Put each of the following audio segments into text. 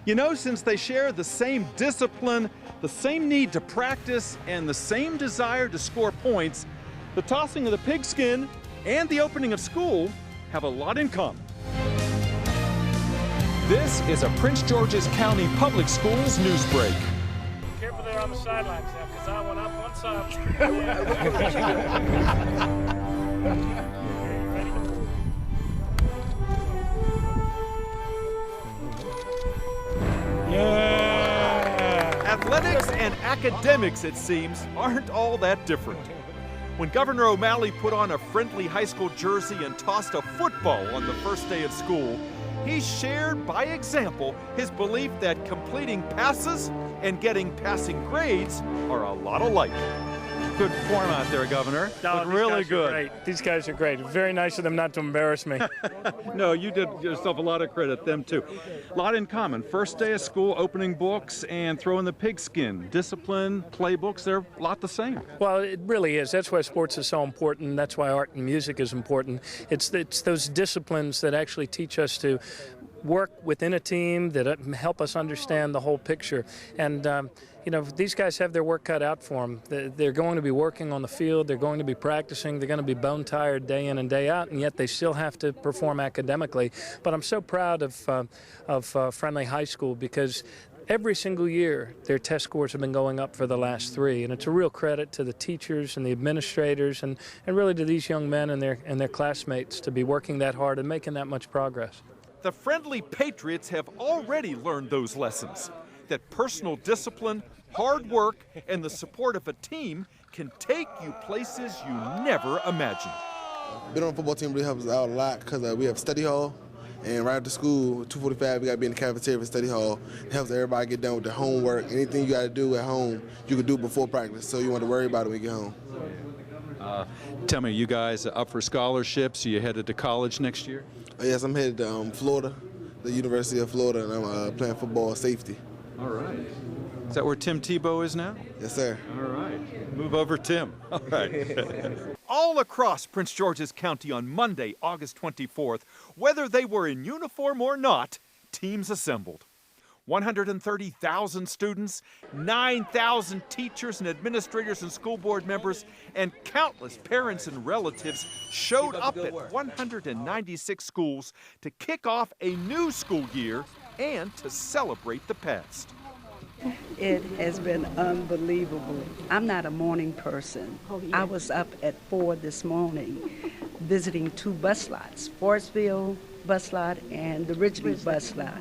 You know, since they share the same discipline, the same need to practice, and the same desire to score points, the tossing of the pigskin and the opening of school have a lot in common. This is a Prince George's County Public Schools news break. Careful there on the sidelines now, because I went up one side. Yeah! Athletics and academics, it seems, aren't all that different. When Governor O'Malley put on a friendly high school jersey and tossed a football on the first day of school, he shared by example his belief that completing passes and getting passing grades are a lot alike. Good form out there, Governor. No, really good. Great. These guys are great. Very nice of them not to embarrass me. No, you did yourself a lot of credit, them too. A lot in common. First day of school, opening books, and throwing the pigskin. Discipline, playbooks, they're a lot the same. Well, it really is. That's why sports is so important. That's why art and music is important. It's those disciplines that actually teach us to work within a team, that help us understand the whole picture. And you know, these guys have their work cut out for them. They're going to be working on the field, they're going to be practicing, they're going to be bone tired day in and day out, and yet they still have to perform academically. But I'm so proud of Friendly High School, because every single year their test scores have been going up for the last 3, and it's a real credit to the teachers and the administrators and really to these young men and their classmates to be working that hard and making that much progress. The Friendly Patriots have already learned those lessons, that personal discipline, hard work, and the support of a team can take you places you never imagined. Being on the football team really helps us out a lot because we have study hall, and right after school, 2:45, we got to be in the cafeteria for study hall. It helps everybody get done with their homework. Anything you got to do at home, you can do before practice, so you want to worry about it when you get home. Tell me, you guys up for scholarships? Are you headed to college next year? Yes, I'm headed to Florida, the University of Florida, and I'm playing football safety. All right. Is that where Tim Tebow is now? Yes, sir. All right. Move over, Tim. All right. All across Prince George's County on Monday, August 24th, whether they were in uniform or not, teams assembled. 130,000 students, 9,000 teachers and administrators and school board members, and countless parents and relatives showed up at 196 schools to kick off a new school year and to celebrate the past. It has been unbelievable. I'm not a morning person. I was up at 4 this morning visiting 2 bus lots, Forestville bus lot and the Ridgely bus lot.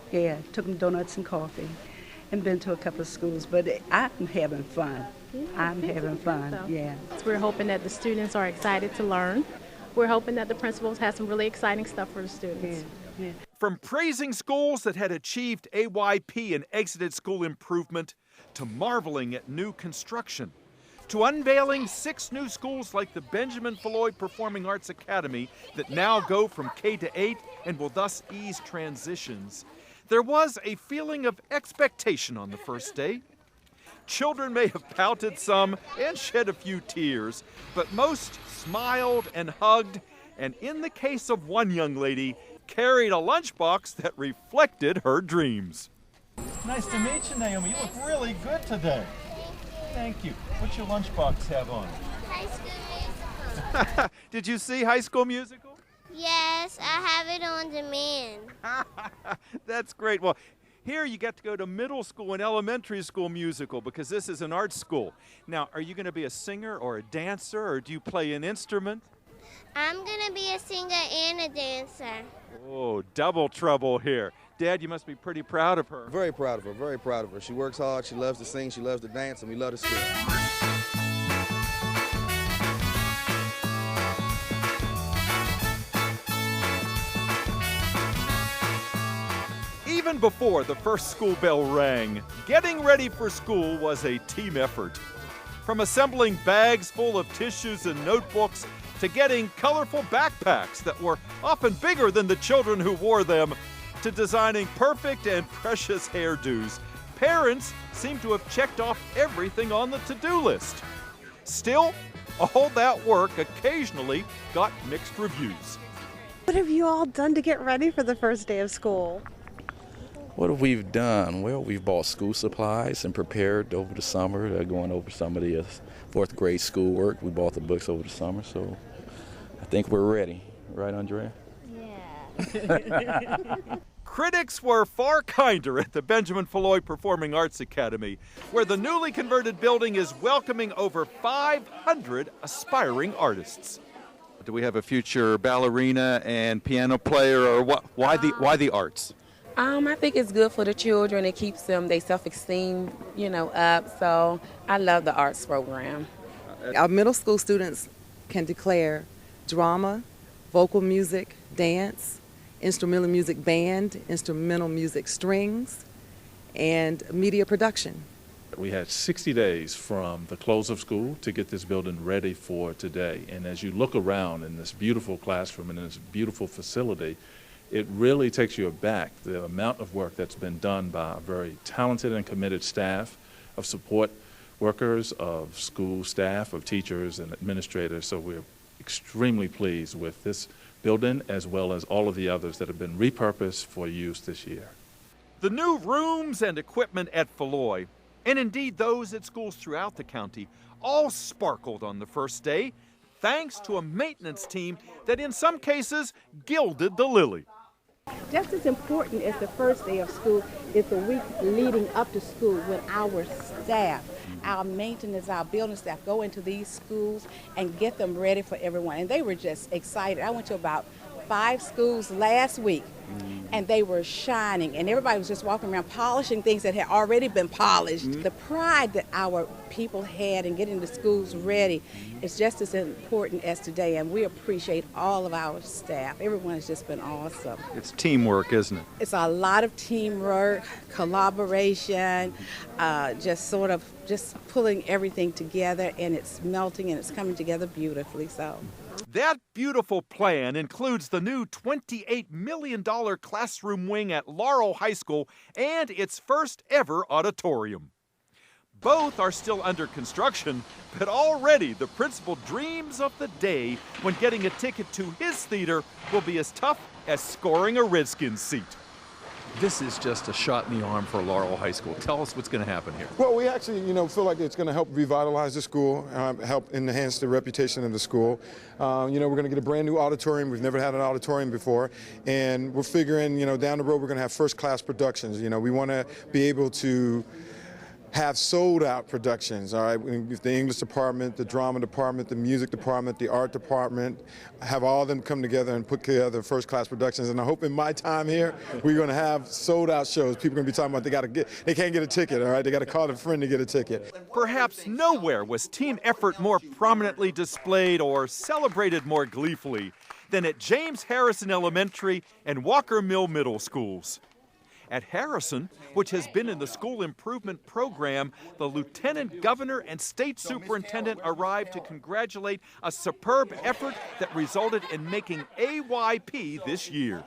Yeah, took them donuts and coffee and been to a couple of schools, but I'm having fun. I'm having fun, yeah. We're hoping that the students are excited to learn. We're hoping that the principals have some really exciting stuff for the students. Yeah. From praising schools that had achieved AYP and exited school improvement, to marveling at new construction, to unveiling 6 new schools like the Benjamin Floyd Performing Arts Academy that now go from K to 8 and will thus ease transitions, there was a feeling of expectation on the first day. Children may have pouted some and shed a few tears, but most smiled and hugged, and in the case of one young lady, carried a lunchbox that reflected her dreams. Nice to meet you, Naomi. You look really good today. Thank you. What's your lunchbox have on? High School Musical. Did you see High School Musical? Yes, I have it on demand. That's great. Well, here you get to go to middle school and elementary school musical because this is an art school. Now, are you going to be a singer or a dancer, or do you play an instrument? I'm going to be a singer and a dancer. Oh, double trouble here. Dad, you must be pretty proud of her. Very proud of her, very proud of her. She works hard, she loves to sing, she loves to dance, and we love to school. Even before the first school bell rang, getting ready for school was a team effort. From assembling bags full of tissues and notebooks to getting colorful backpacks that were often bigger than the children who wore them, to designing perfect and precious hairdos, parents seem to have checked off everything on the to-do list. Still, all that work occasionally got mixed reviews. What have you all done to get ready for the first day of school? What have we done? Well, we've bought school supplies and prepared over the summer, going over some of the fourth grade schoolwork. We bought the books over the summer, so I think we're ready. Right, Andrea? Yeah. Critics were far kinder at the Benjamin Falloy Performing Arts Academy, where the newly converted building is welcoming over 500 aspiring artists. Do we have a future ballerina and piano player, or what? Why the arts? I think it's good for the children. It keeps them, their self-esteem, up. So I love the arts program. Our middle school students can declare drama, vocal music, dance, instrumental music band, instrumental music strings, and media production. We had 60 days from the close of school to get this building ready for today. And as you look around in this beautiful classroom and this beautiful facility, it really takes you aback, the amount of work that's been done by a very talented and committed staff of support workers, of school staff, of teachers and administrators. So we're extremely pleased with this building as well as all of the others that have been repurposed for use this year. The new rooms and equipment at Falloy, and indeed those at schools throughout the county, all sparkled on the first day, thanks to a maintenance team that in some cases gilded the lily. Just as important as the first day of school is the week leading up to school when our staff, our maintenance, our building staff go into these schools and get them ready for everyone. And they were just excited. I went to about 5 schools last week, and they were shining, and everybody was just walking around polishing things that had already been polished. The pride that our people had in getting the schools ready is just as important as today, and we appreciate all of our staff. Everyone has just been awesome. It's teamwork, isn't it? It's a lot of teamwork, collaboration, just pulling everything together, and it's melting and it's coming together beautifully. So. That beautiful plan includes the new $28 million classroom wing at Laurel High School and its first ever auditorium. Both are still under construction, but already the principal dreams of the day when getting a ticket to his theater will be as tough as scoring a Redskins seat. This is just a shot in the arm for Laurel High School. Tell us what's going to happen here. Well, we actually, feel like it's going to help revitalize the school, help enhance the reputation of the school. We're going to get a brand new auditorium. We've never had an auditorium before, and we're figuring, down the road we're going to have first-class productions. We want to be able to have sold-out productions, all right? The English department, the drama department, the music department, the art department, have all of them come together and put together first-class productions. And I hope in my time here, we're going to have sold-out shows. People are going to be talking about they can't get a ticket, all right? They got to call a friend to get a ticket. Perhaps nowhere was team effort more prominently displayed or celebrated more gleefully than at James Harrison Elementary and Walker Mill Middle Schools. At Harrison, which has been in the school improvement program, the lieutenant governor and state superintendent arrived to congratulate a superb effort that resulted in making AYP this year.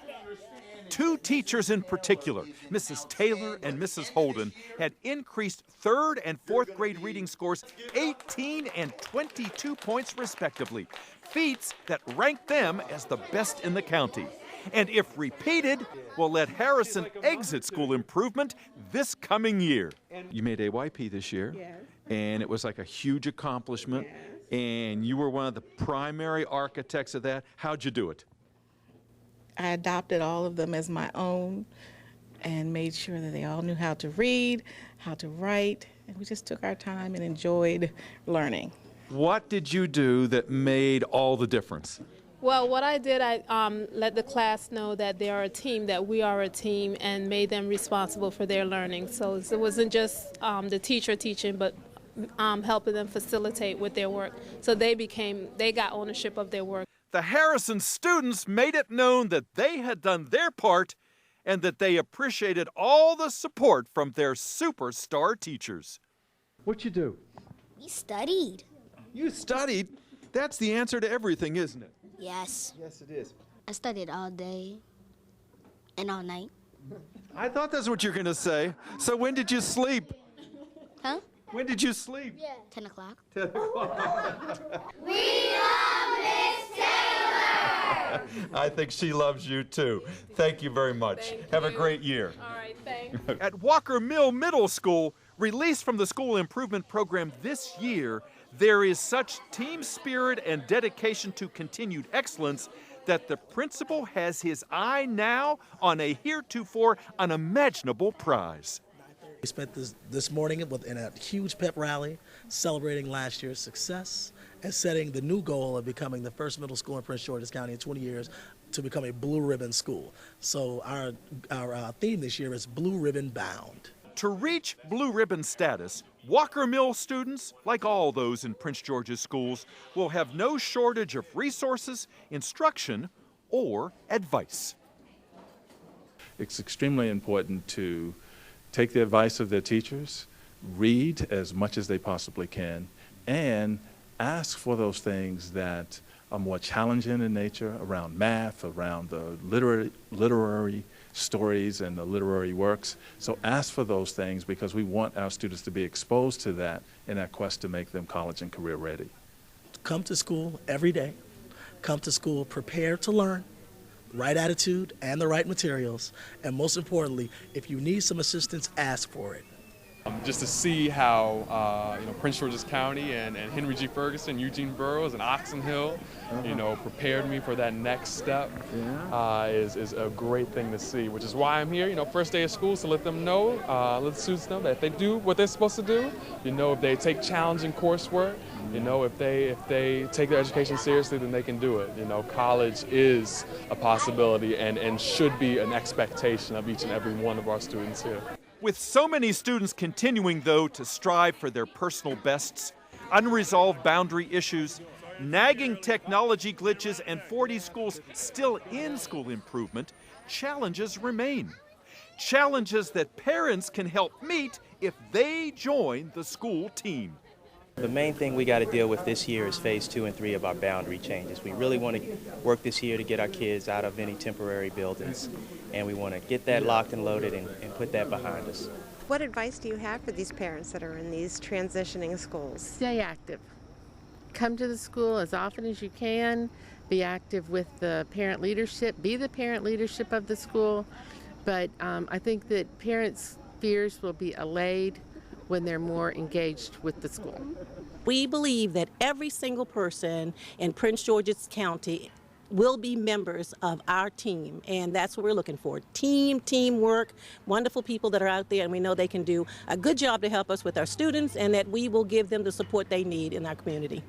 2 teachers in particular, Mrs. Taylor and Mrs. Holden, had increased 3rd and 4th grade reading scores 18 and 22 points respectively, feats that ranked them as the best in the county. And if repeated, will let Harrison exit school improvement this coming year. You made AYP this year, yes. And it was like a huge accomplishment, yes. And you were one of the primary architects of that. How'd you do it? I adopted all of them as my own and made sure that they all knew how to read, how to write, and we just took our time and enjoyed learning. What did you do that made all the difference? Well, what I did, I let the class know that they are a team, that we are a team, and made them responsible for their learning. So it wasn't just the teacher teaching, but helping them facilitate with their work. So they got ownership of their work. The Harrison students made it known that they had done their part and that they appreciated all the support from their superstar teachers. What'd you do? We studied. You studied? That's the answer to everything, isn't it? Yes. Yes, it is. I studied all day and all night. I thought that's what you were going to say. So when did you sleep? Huh? When did you sleep? 10 o'clock. 10 o'clock. We love Miss Taylor! I think she loves you too. Thank you very much. Have a great year. All right, thanks. At Walker Mill Middle School, released from the school improvement program this year, there is such team spirit and dedication to continued excellence that the principal has his eye now on a heretofore unimaginable prize. We spent this morning in a huge pep rally celebrating last year's success and setting the new goal of becoming the first middle school in Prince George's County in 20 years to become a blue ribbon school. So our theme this year is Blue Ribbon Bound. To reach blue ribbon status, Walker Mill students, like all those in Prince George's schools, will have no shortage of resources, instruction, or advice. It's extremely important to take the advice of their teachers, read as much as they possibly can, and ask for those things that are more challenging in nature around math, around the literary stories and the literary works. So ask for those things because we want our students to be exposed to that in our quest to make them college and career ready. Come to school every day. Come to school prepared to learn, right attitude and the right materials. And most importantly, if you need some assistance, ask for it. Just to see how Prince George's County and Henry G. Ferguson, Eugene Burroughs, and Oxon Hill, prepared me for that next step is a great thing to see. Which is why I'm here. First day of school, so let them know, let the students know that if they do what they're supposed to do, if they take challenging coursework, if they take their education seriously, then they can do it. College is a possibility and should be an expectation of each and every one of our students here. With so many students continuing, though, to strive for their personal bests, unresolved boundary issues, nagging technology glitches, and 40 schools still in school improvement, challenges remain. Challenges that parents can help meet if they join the school team. The main thing we got to deal with this year is phase 2 and 3 of our boundary changes. We really want to work this year to get our kids out of any temporary buildings, and we want to get that locked and loaded and put that behind us. What advice do you have for these parents that are in these transitioning schools? Stay active. Come to the school as often as you can. Be active with the parent leadership. Be the parent leadership of the school. But I think that parents' fears will be allayed when they're more engaged with the school. We believe that every single person in Prince George's County will be members of our team, and that's what we're looking for. Teamwork, wonderful people that are out there, and we know they can do a good job to help us with our students, and that we will give them the support they need in our community.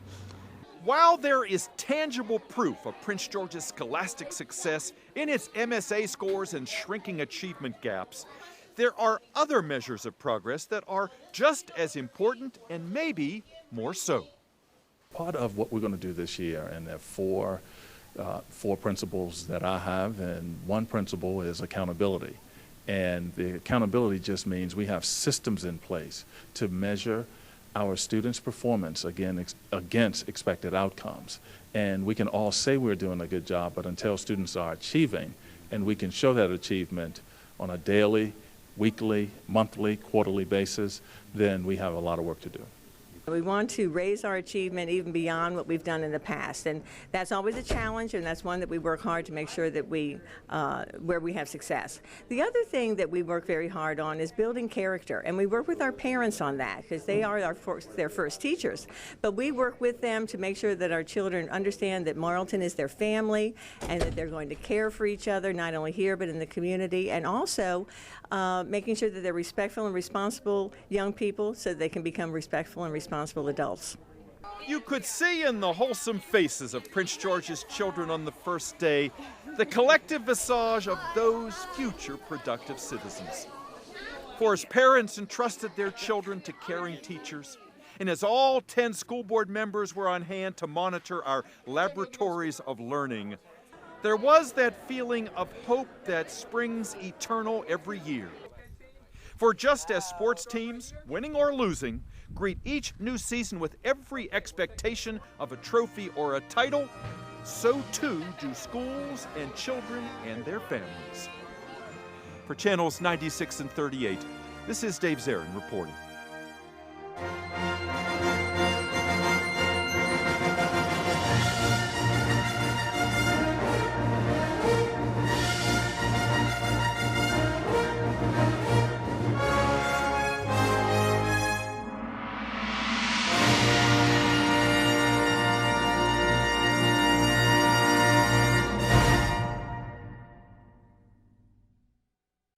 While there is tangible proof of Prince George's scholastic success in its MSA scores and shrinking achievement gaps, there are other measures of progress that are just as important and maybe more so. Part of what we're going to do this year, and there are four principles that I have, and one principle is accountability. And the accountability just means we have systems in place to measure our students' performance against expected outcomes. And we can all say we're doing a good job, but until students are achieving, and we can show that achievement on a daily, weekly, monthly, quarterly basis, then we have a lot of work to do. We want to raise our achievement even beyond what we've done in the past, and that's always a challenge, and that's one that we work hard to make sure that where we have success. The other thing that we work very hard on is building character, and we work with our parents on that because they are their first teachers. But we work with them to make sure that our children understand that Marlton is their family and that they're going to care for each other, not only here but in the community, and also making sure that they're respectful and responsible young people so they can become respectful and responsible adults. You could see in the wholesome faces of Prince George's children on the first day the collective visage of those future productive citizens. For as parents entrusted their children to caring teachers, and as all 10 school board members were on hand to monitor our laboratories of learning, there was that feeling of hope that springs eternal every year. For just as sports teams, winning or losing, greet each new season with every expectation of a trophy or a title, so too do schools and children and their families. For Channels 96 and 38, this is Dave Zarin reporting.